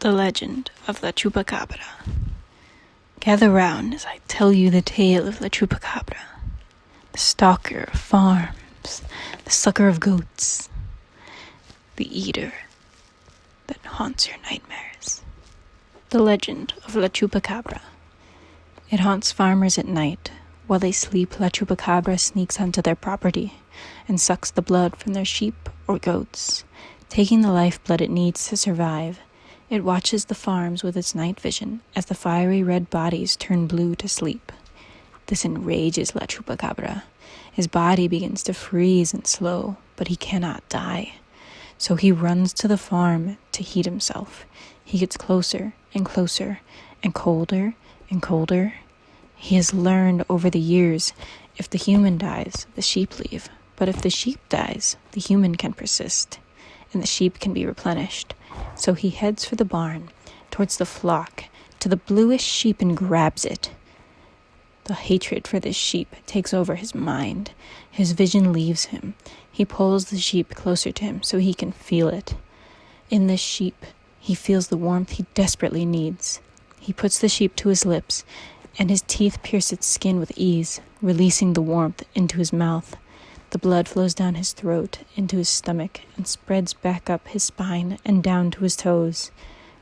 The Legend of La Chupacabra. Gather round as I tell you the tale of La Chupacabra, the stalker of farms, the sucker of goats, the eater that haunts your nightmares. The Legend of La Chupacabra. It haunts farmers at night. While they sleep, La Chupacabra sneaks onto their property and sucks the blood from their sheep or goats, taking the lifeblood it needs to survive. It watches the farms with its night vision as the fiery red bodies turn blue to sleep. This enrages La Chupacabra. His body begins to freeze and slow, but he cannot die. So he runs to the farm to heat himself. He gets closer and closer and colder and colder. He has learned over the years, if the human dies, the sheep leave. But if the sheep dies, the human can persist, and the sheep can be replenished. So he heads for the barn, towards the flock, to the bluish sheep and grabs it. The hatred for this sheep takes over his mind. His vision leaves him. He pulls the sheep closer to him so he can feel it. In this sheep, he feels the warmth he desperately needs. He puts the sheep to his lips, and his teeth pierce its skin with ease, releasing the warmth into his mouth. The blood flows down his throat, into his stomach, and spreads back up his spine and down to his toes.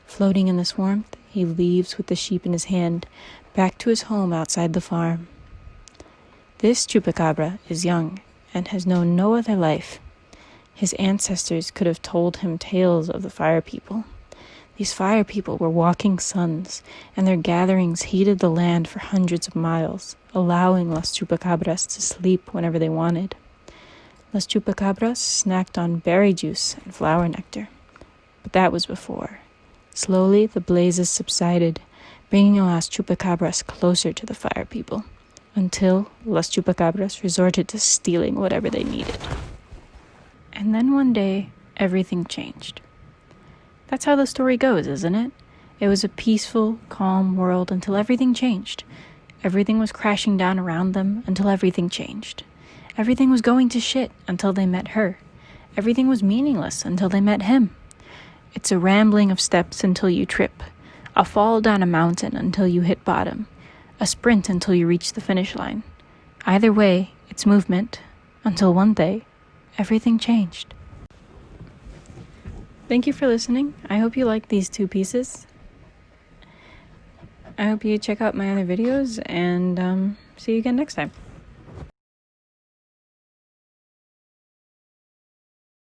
Floating in this warmth, he leaves with the sheep in his hand, back to his home outside the farm. This Chupacabra is young and has known no other life. His ancestors could have told him tales of the fire people. These fire people were walking suns, and their gatherings heated the land for hundreds of miles, allowing Las Chupacabras to sleep whenever they wanted. Las Chupacabras snacked on berry juice and flower nectar. But that was before. Slowly, the blazes subsided, bringing Las Chupacabras closer to the fire people, until Las Chupacabras resorted to stealing whatever they needed. And then one day, everything changed. That's how the story goes, isn't it? It was a peaceful, calm world until everything changed. Everything was crashing down around them until everything changed. Everything was going to shit until they met her. Everything was meaningless until they met him. It's a rambling of steps until you trip, a fall down a mountain until you hit bottom, a sprint until you reach the finish line. Either way, it's movement, until one day, everything changed. Thank you for listening. I hope you like these two pieces. I hope you check out my other videos, and see you again next time.